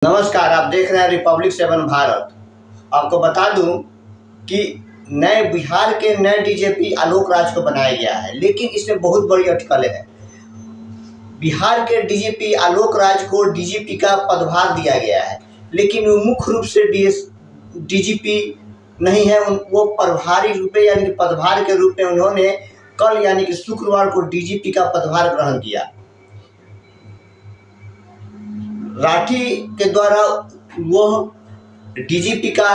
नमस्कार, आप देख रहे हैं रिपब्लिक 7 भारत। आपको बता दूं कि नए बिहार के नए डीजीपी आलोक राज को बनाया गया है, लेकिन इसमें बहुत बड़ी अटकलें हैं। बिहार के डीजीपी आलोक राज को डीजीपी का पदभार दिया गया है, लेकिन वो मुख्य रूप से डीजीपी नहीं है। वो प्रभारी रूप में यानी कि पदभार के रूप में उन्होंने कल यानी कि शुक्रवार को डीजीपी का पदभार ग्रहण किया। राठी के द्वारा वह डीजीपी का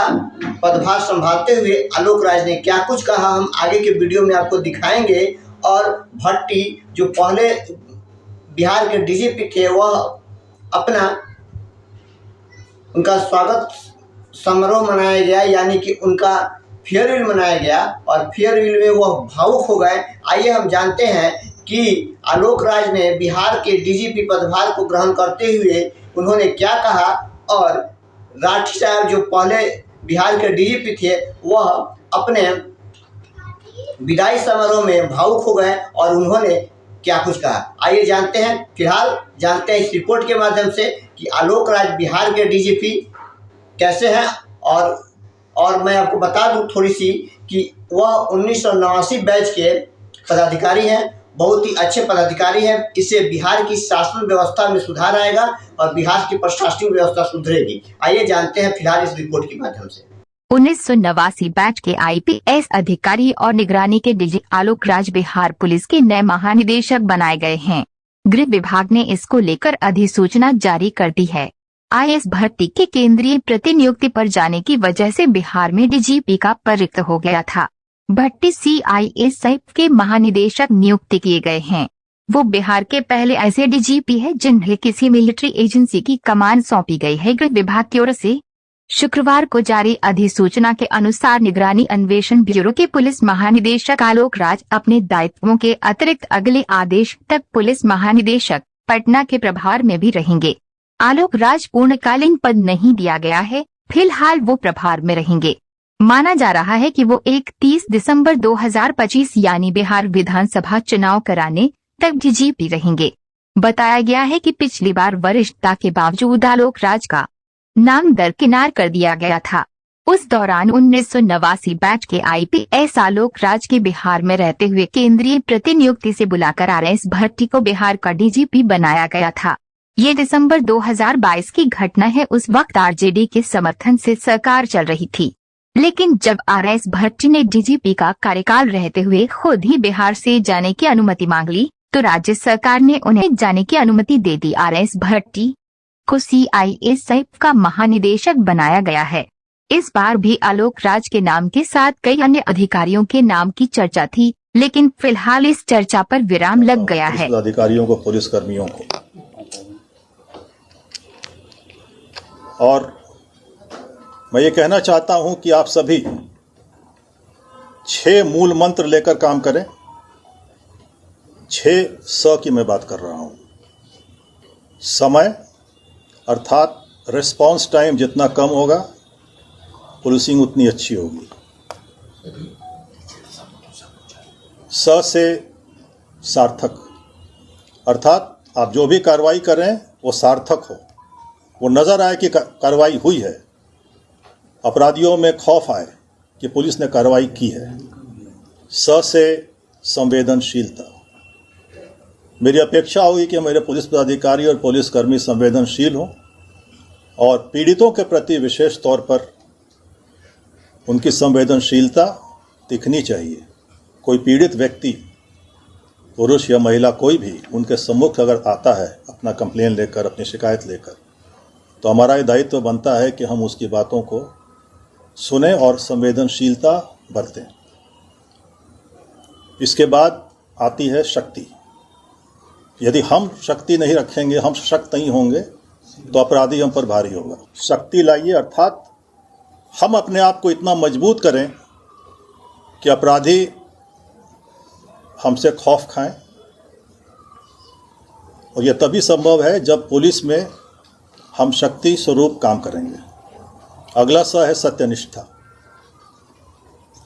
पदभार संभालते हुए आलोक राज ने क्या कुछ कहा, हम आगे के वीडियो में आपको दिखाएंगे। और भट्टी जो पहले बिहार के डीजीपी थे, वह उनका स्वागत समारोह मनाया गया, यानी कि उनका फेयरवेल मनाया गया और फेयरवेल में वह भावुक हो गए। आइए हम जानते हैं कि आलोक राज ने बिहार के डीजीपी पदभार को ग्रहण करते हुए उन्होंने क्या कहा, और राठी साहब जो पहले बिहार के डीजीपी थे वह अपने विदाई समारोह में भावुक हो गए और उन्होंने क्या कुछ कहा। आइए जानते हैं। फिलहाल जानते हैं इस रिपोर्ट के माध्यम से कि आलोक राज बिहार के डीजीपी कैसे हैं। और मैं आपको बता दूं थोड़ी सी कि वह 1989 बैच के पदाधिकारी हैं, बहुत ही अच्छे पदाधिकारी हैं। इससे बिहार की शासन व्यवस्था में सुधार आएगा और बिहार की प्रशासनिक व्यवस्था सुधरेगी। आइए जानते हैं फिलहाल इस रिपोर्ट के माध्यम से। 1989 बैच के आईपीएस अधिकारी और निगरानी के डीजी आलोक राज बिहार पुलिस के नए महानिदेशक बनाए गए हैं। गृह विभाग ने इसको लेकर अधिसूचना जारी कर दी है। आईएएस भर्ती के केंद्रीय प्रतिनियुक्ति पर जाने की वजह से बिहार में डीजीपी का पद रिक्त हो गया था। भट्टी सीआईएसएफ के महानिदेशक नियुक्त किए गए हैं। वो बिहार के पहले ऐसे डीजीपी है जिन्हें किसी मिलिट्री एजेंसी की कमान सौंपी गई है। गृह विभाग की ओर से शुक्रवार को जारी अधिसूचना के अनुसार निगरानी अन्वेषण ब्यूरो के पुलिस महानिदेशक आलोक राज अपने दायित्वों के अतिरिक्त अगले आदेश तक पुलिस महानिदेशक पटना के प्रभार में भी रहेंगे। आलोक राज पूर्णकालीन पद नहीं दिया गया है, फिलहाल वो प्रभार में रहेंगे। माना जा रहा है कि वो 31 दिसंबर 2025 यानी बिहार विधानसभा चुनाव कराने तक डीजीपी रहेंगे। बताया गया है कि पिछली बार वरिष्ठता के बावजूद आलोक राज का नाम दरकिनार कर दिया गया था। उस दौरान 1989 बैच के आईपीएस आलोक राज के बिहार में रहते हुए केंद्रीय प्रतिनियुक्ति से बुलाकर आरएस भट्टी को बिहार का डीजीपी बनाया गया था। ये दिसंबर 2022 की घटना है। उस वक्त आरजेडी के समर्थन से सरकार चल रही थी, लेकिन जब आरएस भट्टी ने डीजीपी का कार्यकाल रहते हुए खुद ही बिहार से जाने की अनुमति मांग ली, तो राज्य सरकार ने उन्हें जाने की अनुमति दे दी। आरएस भट्टी को सीआईएसएफ का महानिदेशक बनाया गया है। इस बार भी आलोक राज के नाम के साथ कई अन्य अधिकारियों के नाम की चर्चा थी, लेकिन फिलहाल इस चर्चा पर विराम लग गया है। अधिकारियों को, पुलिस कर्मियों को, और मैं ये कहना चाहता हूं कि आप सभी 6 मूल मंत्र लेकर काम करें। 6 स की मैं बात कर रहा हूं। समय अर्थात रिस्पांस टाइम जितना कम होगा, पुलिसिंग उतनी अच्छी होगी। स से सार्थक, अर्थात आप जो भी कार्रवाई कर रहे हैं वो सार्थक हो, वो नजर आए कि कार्रवाई हुई है, अपराधियों में खौफ आए कि पुलिस ने कार्रवाई की है। स से संवेदनशीलता, मेरी अपेक्षा होगी कि मेरे पुलिस पदाधिकारी और पुलिसकर्मी संवेदनशील हों और पीड़ितों के प्रति विशेष तौर पर उनकी संवेदनशीलता दिखनी चाहिए। कोई पीड़ित व्यक्ति, पुरुष या महिला, कोई भी उनके सम्मुख अगर आता है अपना कंप्लेन लेकर, अपनी शिकायत लेकर, तो हमारा ये दायित्व बनता है कि हम उसकी बातों को सुने और संवेदनशीलता बरतें। इसके बाद आती है शक्ति। यदि हम शक्ति नहीं रखेंगे, हम सशक्त नहीं होंगे, तो अपराधी हम पर भारी होगा। शक्ति लाइए, अर्थात हम अपने आप को इतना मजबूत करें कि अपराधी हमसे खौफ खाएं। और यह तभी संभव है जब पुलिस में हम शक्ति स्वरूप काम करेंगे। अगला स है सत्यनिष्ठा,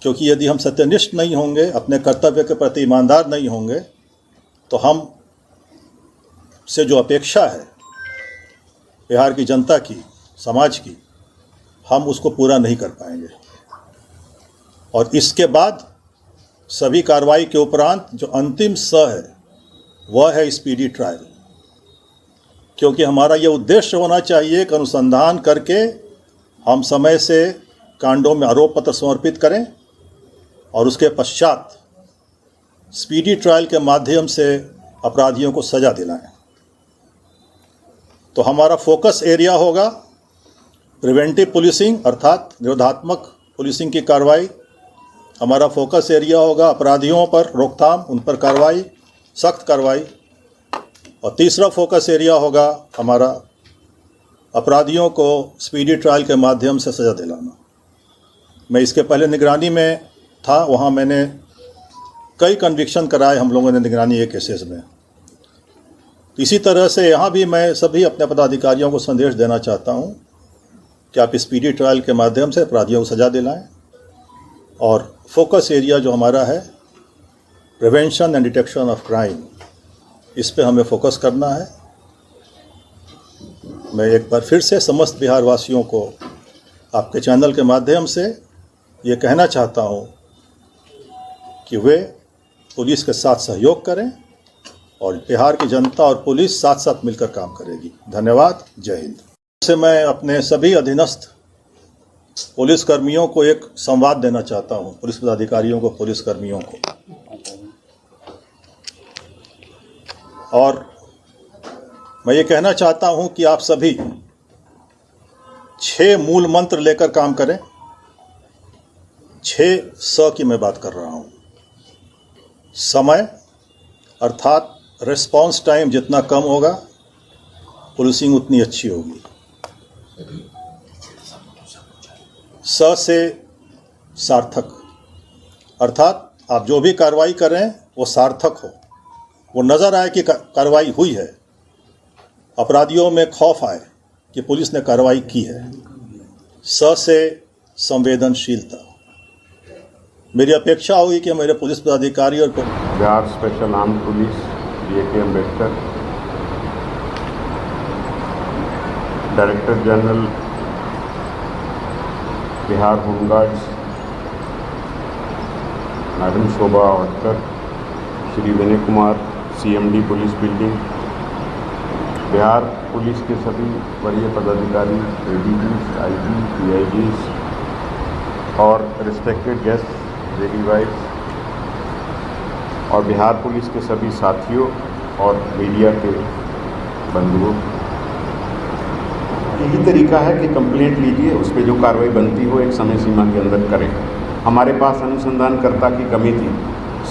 क्योंकि यदि हम सत्यनिष्ठ नहीं होंगे, अपने कर्तव्य के प्रति ईमानदार नहीं होंगे, तो हम से जो अपेक्षा है बिहार की जनता की समाज की, हम उसको पूरा नहीं कर पाएंगे। और इसके बाद सभी कार्रवाई के उपरांत जो अंतिम स है वह है स्पीडी ट्रायल, क्योंकि हमारा ये उद्देश्य होना चाहिए कि अनुसंधान करके हम समय से कांडों में आरोप पत्र समर्पित करें और उसके पश्चात स्पीडी ट्रायल के माध्यम से अपराधियों को सज़ा दिलाएं। तो हमारा फोकस एरिया होगा प्रिवेंटिव पुलिसिंग, अर्थात निरोधात्मक पुलिसिंग की कार्रवाई। हमारा फोकस एरिया होगा अपराधियों पर रोकथाम, उन पर कार्रवाई, सख्त कार्रवाई। और तीसरा फोकस एरिया होगा हमारा अपराधियों को स्पीडी ट्रायल के माध्यम से सज़ा दिलाना। मैं इसके पहले निगरानी में था, वहाँ मैंने कई कन्विक्शन कराए हम लोगों ने निगरानी के केसेस में। इसी तरह से यहाँ भी मैं सभी अपने पदाधिकारियों को संदेश देना चाहता हूँ कि आप स्पीडी ट्रायल के माध्यम से अपराधियों को सज़ा दिलाएं। और फोकस एरिया जो हमारा है prevention and detection of crime, इस पे हमें फोकस करना है। मैं एक बार फिर से समस्त बिहार वासियों को आपके चैनल के माध्यम से ये कहना चाहता हूँ कि वे पुलिस के साथ सहयोग करें और बिहार की जनता और पुलिस साथ साथ मिलकर काम करेगी। धन्यवाद। जय हिंद। से मैं अपने सभी अधीनस्थ पुलिस कर्मियों को एक संवाद देना चाहता हूं, पुलिस पदाधिकारियों को, पुलिस कर्मियों को। और मैं ये कहना चाहता हूं कि आप सभी 6 मूल मंत्र लेकर काम करें। 6 स की मैं बात कर रहा हूं। समय, अर्थात रिस्पांस टाइम जितना कम होगा पुलिसिंग उतनी अच्छी होगी। स से सार्थक, अर्थात आप जो भी कार्रवाई कर रहे हैं वो सार्थक हो, वो नज़र आए कि कार्रवाई हुई है, अपराधियों में खौफ आए कि पुलिस ने कार्रवाई की है। स से संवेदनशीलता। मेरी अपेक्षा होगी कि मेरे पुलिस पदाधिकारी और Bihar special arm police B.A.K. Ambedkar, director general Bihar home guards madam Shobha Ahotkar, Shri Vinay Kumar CMD police building, Bihar police के सभी वरीय पदाधिकारी, ADGs, IG, PIGs और रिस्पेक्टेड गेस्ट, लेडी वाइफ और बिहार पुलिस के सभी साथियों और मीडिया के बंधुओं, यही तरीका है कि कंप्लेंट लीजिए, उस पर जो कार्रवाई बनती हो एक समय सीमा के अंदर करें। हमारे पास अनुसंधानकर्ता की कमी थी।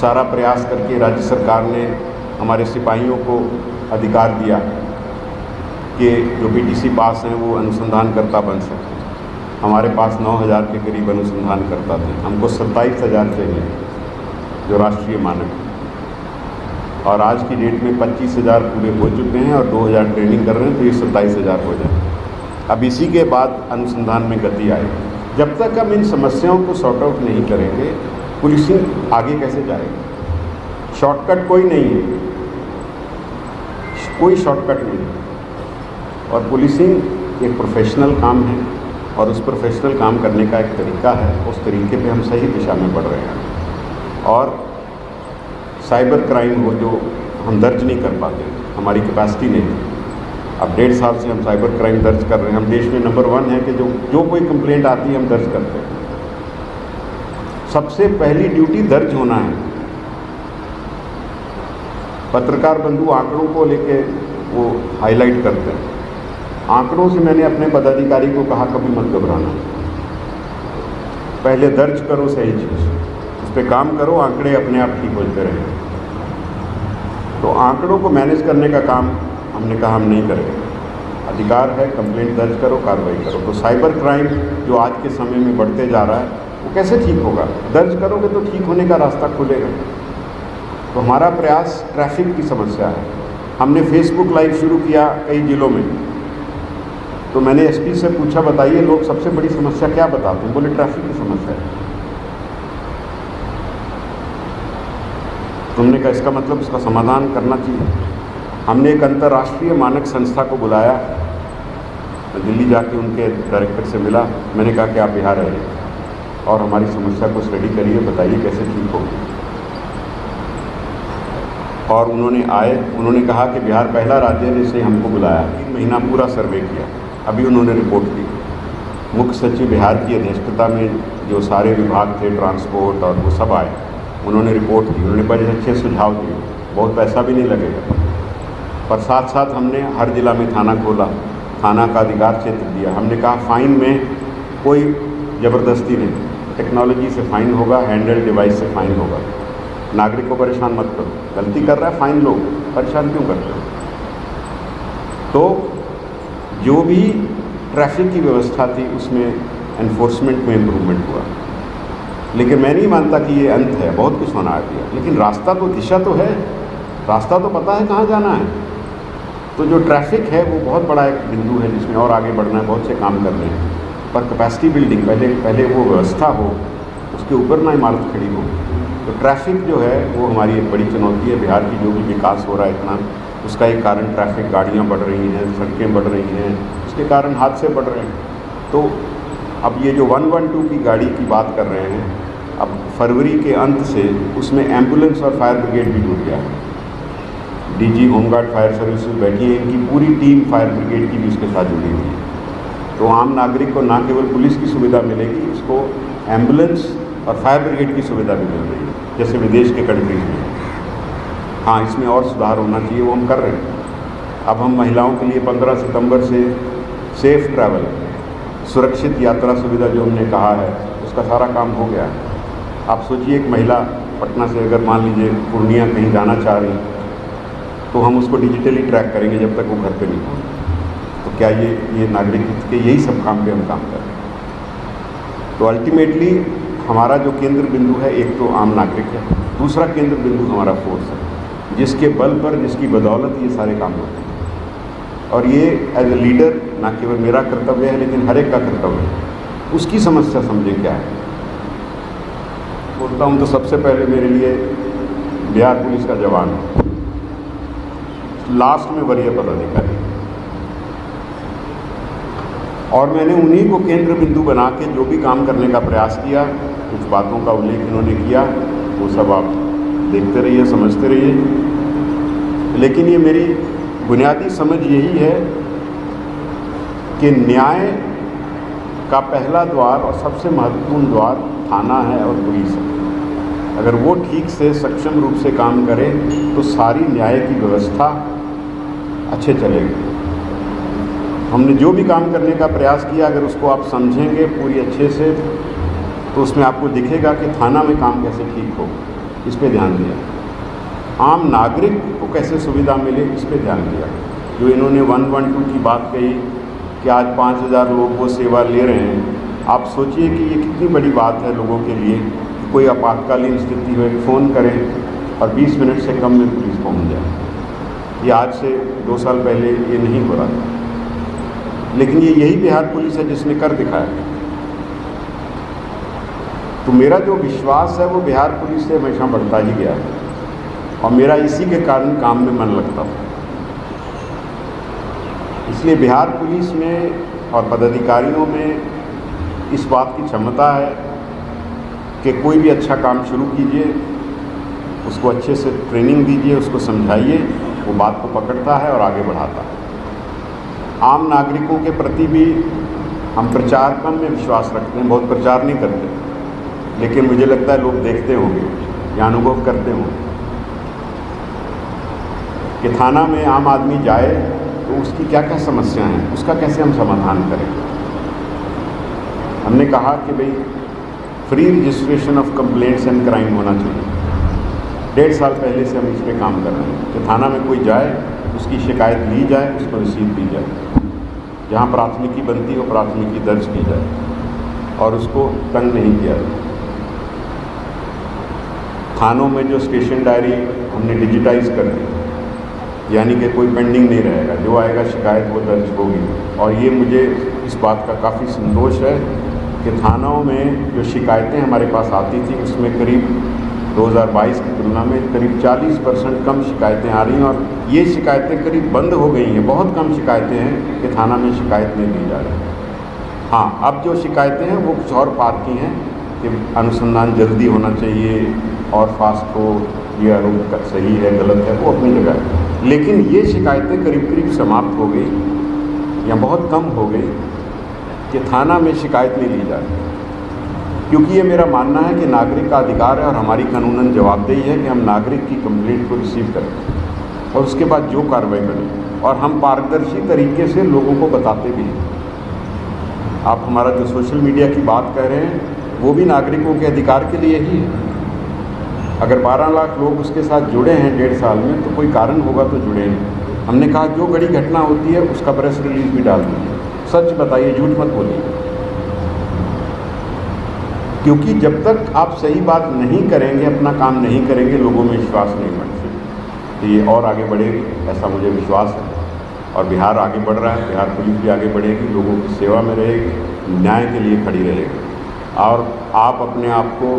सारा प्रयास करके राज्य सरकार ने हमारे सिपाहियों को अधिकार दिया कि जो BTC पास हैं वो अनुसंधानकर्ता बन सकते हैं। हमारे पास 9,000 के करीब अनुसंधानकर्ता थे। हमको 27,000 चाहिए जो राष्ट्रीय मानक है। और आज की डेट में 25,000 पूरे हो चुके हैं और 2,000 ट्रेनिंग कर रहे हैं, तो ये 27,000 हो जाए। अब इसी के बाद अनुसंधान में गति आएगी। जब तक हम इन समस्याओं को सॉर्ट आउट नहीं करेंगे, पुलिसिंग आगे कैसे जाएगी? शॉर्टकट कोई नहीं है, कोई शॉर्टकट नहीं है। और पुलिसिंग एक प्रोफेशनल काम है और उस प्रोफेशनल काम करने का एक तरीका है। उस तरीके पे हम सही दिशा में बढ़ रहे हैं। और साइबर क्राइम हो जो हम दर्ज नहीं कर पाते, हमारी कैपेसिटी नहीं है। अब 1.5 साल से हम साइबर क्राइम दर्ज कर रहे हैं। हम देश में नंबर 1 है कि जो कोई कंप्लेंट आती है हम दर्ज करते हैं। सबसे पहली ड्यूटी दर्ज होना है। पत्रकार बंधु आंकड़ों को लेके वो हाईलाइट करते हैं। आंकड़ों से मैंने अपने पदाधिकारी को कहा कभी मत घबराना, पहले दर्ज करो सही चीज़, उस पर काम करो, आंकड़े अपने आप ठीक होते रहेंगे। तो आंकड़ों को मैनेज करने का काम हमने कहा हम नहीं करेंगे। अधिकार है, कंप्लेंट दर्ज करो, कार्रवाई करो। तो साइबर क्राइम जो आज के समय में बढ़ते जा रहा है वो कैसे ठीक होगा? दर्ज करोगे तो ठीक होने का रास्ता खुलेगा। तो हमारा प्रयास ट्रैफिक की समस्या है। हमने फेसबुक लाइव शुरू किया कई जिलों में। तो मैंने SP से पूछा, बताइए लोग सबसे बड़ी समस्या क्या बताते हैं? बोले ट्रैफिक की समस्या है। तुमने कहा इसका मतलब इसका समाधान करना चाहिए। हमने एक अंतर्राष्ट्रीय मानक संस्था को बुलाया, मैं दिल्ली जाके उनके डायरेक्टर से मिला, मैंने कहा कि आप बिहार आइए और हमारी समस्या को स्टडी करिए, बताइए कैसे ठीक हो। और उन्होंने कहा कि बिहार पहला राज्य है जिसने हमको बुलाया, 3 महीना पूरा सर्वे किया, अभी उन्होंने रिपोर्ट दी। मुख्य सचिव बिहार की अध्यक्षता में जो सारे विभाग थे, ट्रांसपोर्ट और वो सब आए, उन्होंने रिपोर्ट दी, उन्होंने बड़े अच्छे सुझाव दिए, बहुत पैसा भी नहीं लगेगा। पर साथ साथ हमने हर जिला में थाना खोला, थाना का अधिकार क्षेत्र दिया। हमने कहा फाइन में कोई ज़बरदस्ती नहीं, टेक्नोलॉजी से फ़ाइन होगा, हैंडल डिवाइस से फ़ाइन होगा। नागरिक को परेशान मत करो, गलती कर रहा है फ़ाइन लो, परेशान क्यों करते हो। तो जो भी ट्रैफिक की व्यवस्था थी उसमें एनफोर्समेंट में इम्प्रूवमेंट हुआ, लेकिन मैं नहीं मानता कि ये अंत है, बहुत कुछ होना है, लेकिन रास्ता तो, दिशा तो है, रास्ता तो पता है कहाँ जाना है। तो जो ट्रैफिक है वो बहुत बड़ा एक बिंदु है जिसमें और आगे बढ़ना है, बहुत से काम करने हैं। पर कैपेसिटी बिल्डिंग पहले वो व्यवस्था हो, उसके ऊपर ना इमारत खड़ी हो। तो ट्रैफिक जो है वो हमारी एक बड़ी चुनौती है। बिहार की जो भी विकास हो रहा है इतना, उसका एक कारण ट्रैफिक, गाड़ियाँ बढ़ रही हैं, सड़कें बढ़ रही हैं, उसके कारण हादसे बढ़ रहे हैं। तो अब ये जो 112 की गाड़ी की बात कर रहे हैं, अब फरवरी के अंत से उसमें एम्बुलेंस और फायर ब्रिगेड भी जुड़ गया है। डीजी होमगार्ड फायर सर्विसेज बैठी है, इनकी पूरी टीम फायर ब्रिगेड की भी इसके साथ जुड़ी हुई है। तो आम नागरिक को ना केवल पुलिस की सुविधा मिलेगी, उसको एम्बुलेंस और फायर ब्रिगेड की सुविधा भी मिल रही है, जैसे विदेश के कंट्रीज में। हाँ, इसमें और सुधार होना चाहिए, वो हम कर रहे हैं। अब हम महिलाओं के लिए 15 सितंबर से सेफ़ ट्रैवल, सुरक्षित यात्रा सुविधा जो हमने कहा है, उसका सारा काम हो गया है। आप सोचिए, एक महिला पटना से अगर मान लीजिए पूर्णिया कहीं जाना चाह रही, तो हम उसको डिजिटली ट्रैक करेंगे जब तक वो घर पे नहीं पहुँचे। तो क्या ये नागरिक के यही सब काम पे हम काम कर रहे हैं। तो अल्टीमेटली हमारा जो केंद्र बिंदु है, एक तो आम नागरिक है, दूसरा केंद्र बिंदु हमारा फोर्स है, जिसके बल पर, जिसकी बदौलत ये सारे काम होते हैं। और ये एज ए लीडर ना केवल मेरा कर्तव्य है, लेकिन हर एक का कर्तव्य है। उसकी समस्या समझे क्या है। बोलता हूँ तो सबसे पहले मेरे लिए बिहार पुलिस का जवान, लास्ट में वरीय पदाधिकारी, और मैंने उन्हीं को केंद्र बिंदु बना के जो भी काम करने का प्रयास किया, कुछ बातों का उल्लेख इन्होंने किया, वो सब आप देखते रहिए, समझते रहिए। लेकिन ये मेरी बुनियादी समझ यही है कि न्याय का पहला द्वार और सबसे महत्वपूर्ण द्वार थाना है और पुलिस है। अगर वो ठीक से सक्षम रूप से काम करे तो सारी न्याय की व्यवस्था अच्छे चलेगी। हमने जो भी काम करने का प्रयास किया, अगर उसको आप समझेंगे पूरी अच्छे से, तो उसमें आपको दिखेगा कि थाना में काम कैसे ठीक हो, इस पे ध्यान दिया। आम नागरिक को कैसे सुविधा मिले, इस पे ध्यान दिया। जो इन्होंने 112 की बात कही कि आज 5000 लोग वो सेवा ले रहे हैं, आप सोचिए कि ये कितनी बड़ी बात है लोगों के लिए। कोई आपातकालीन स्थिति हो, फ़ोन करें और 20 मिनट से कम में पुलिस पहुंच जाए। ये आज से 2 साल पहले ये नहीं हो रहा था, लेकिन ये यही बिहार पुलिस है जिसने कर दिखाया। तो मेरा जो विश्वास है वो बिहार पुलिस से हमेशा बढ़ता ही गया है, और मेरा इसी के कारण काम में मन लगता था। इसलिए बिहार पुलिस में और पदाधिकारियों में इस बात की क्षमता है कि कोई भी अच्छा काम शुरू कीजिए, उसको अच्छे से ट्रेनिंग दीजिए, उसको समझाइए, वो बात को पकड़ता है और आगे बढ़ाता है। आम नागरिकों के प्रति भी हम प्रचार कम में विश्वास रखते हैं, बहुत प्रचार नहीं करते, लेकिन मुझे लगता है लोग देखते होंगे या अनुभव करते होंगे कि थाना में आम आदमी जाए तो उसकी क्या क्या समस्या हैं, उसका कैसे हम समाधान करें। हमने कहा कि भाई free registration of complaints and crime होना चाहिए। 1.5 साल पहले से हम इस पर काम कर रहे हैं कि थाना में कोई जाए, उसकी शिकायत ली जाए, उसको रसीद दी जाए, जहाँ प्राथमिकी बनती हो प्राथमिकी दर्ज की जाए और उसको तंग नहीं किया जाए। थानों में जो स्टेशन डायरी हमने डिजिटाइज कर दी, यानी कि कोई पेंडिंग नहीं रहेगा, जो आएगा शिकायत वो दर्ज होगी। और ये मुझे इस बात का काफ़ी संतोष है कि थानों में जो शिकायतें हमारे पास आती थी उसमें करीब 2022 की तुलना में करीब 40% कम शिकायतें आ रही हैं और ये शिकायतें करीब बंद हो गई हैं। बहुत कम शिकायतें हैं कि थाना में शिकायत नहीं दी जा रही। हाँ, अब जो शिकायतें हैं वो कुछ और बात की हैं कि अनुसंधान जल्दी होना चाहिए और फास्ट हो, ये आरोप सही है गलत है, वो अपनी जगह है। लेकिन ये शिकायतें करीब करीब समाप्त हो गई या बहुत कम हो गई कि थाना में शिकायत नहीं ली जा रही, क्योंकि ये मेरा मानना है कि नागरिक का अधिकार है और हमारी कानूनन जवाबदेही है कि हम नागरिक की कंप्लेंट को रिसीव करें और उसके बाद जो कार्रवाई करें, और हम पारदर्शी तरीके से लोगों को बताते भी हैं। आप हमारा जो सोशल मीडिया की बात कह रहे हैं वो भी नागरिकों के अधिकार के लिए ही है। अगर 12 लाख लोग उसके साथ जुड़े हैं 1.5 साल में तो कोई कारण होगा तो जुड़े नहीं। हमने कहा जो बड़ी घटना होती है उसका प्रेस रिलीज भी डाल दीजिए, सच बताइए, झूठ मत बोलिए, क्योंकि जब तक आप सही बात नहीं करेंगे, अपना काम नहीं करेंगे, लोगों में विश्वास नहीं बढ़ेगा। तो ये और आगे बढ़ेगी, ऐसा मुझे विश्वास है। और बिहार आगे बढ़ रहा है, बिहार पुलिस भी आगे बढ़ेगी, लोगों की सेवा में रहेगी, न्याय के लिए खड़ी रहेगी। और आप अपने आप को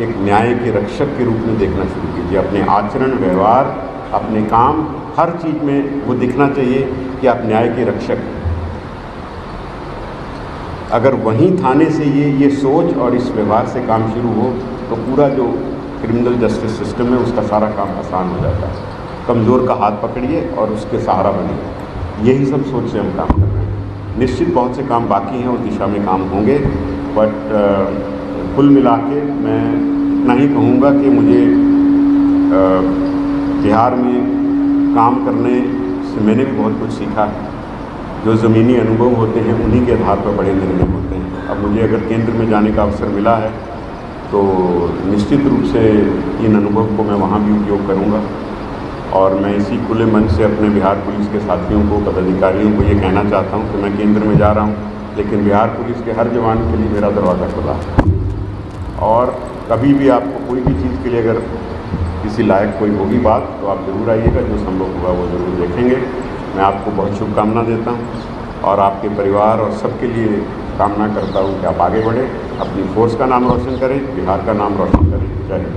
एक न्याय के रक्षक के रूप में देखना शुरू कीजिए। अपने आचरण, व्यवहार, अपने काम, हर चीज़ में वो दिखना चाहिए कि आप न्याय के रक्षक हैं। अगर वहीं थाने से ये सोच और इस व्यवहार से काम शुरू हो तो पूरा जो क्रिमिनल जस्टिस सिस्टम है उसका सारा काम आसान हो जाता है। कमज़ोर का हाथ पकड़िए और उसके सहारा बनिए, यही सब सोच से हम काम कर रहे हैं। निश्चित बहुत से काम बाकी हैं, उस दिशा में काम होंगे, बट कुल मिला के मैं इतना ही कहूँगा कि मुझे बिहार में काम करने से मैंने भी बहुत कुछ सीखा है। जो ज़मीनी अनुभव होते हैं उन्हीं के आधार पर बड़े निर्णय होते हैं। अब मुझे अगर केंद्र में जाने का अवसर मिला है तो निश्चित रूप से इन अनुभव को मैं वहाँ भी उपयोग करूँगा। और मैं इसी खुले मन से अपने बिहार पुलिस के साथियों को, पदाधिकारियों को ये कहना चाहता हूँ कि मैं केंद्र में जा रहा हूँ, लेकिन बिहार पुलिस के हर जवान के लिए मेरा दरवाज़ा खुला है। और कभी भी आपको कोई भी चीज़ के लिए अगर किसी लायक कोई होगी बात तो आप ज़रूर आइएगा, जो संभव होगा वो ज़रूर देखेंगे। मैं आपको बहुत शुभकामना देता हूँ और आपके परिवार और सबके लिए कामना करता हूँ कि आप आगे बढ़ें, अपनी फोर्स का नाम रोशन करें, बिहार का नाम रोशन करें। जय हिंद।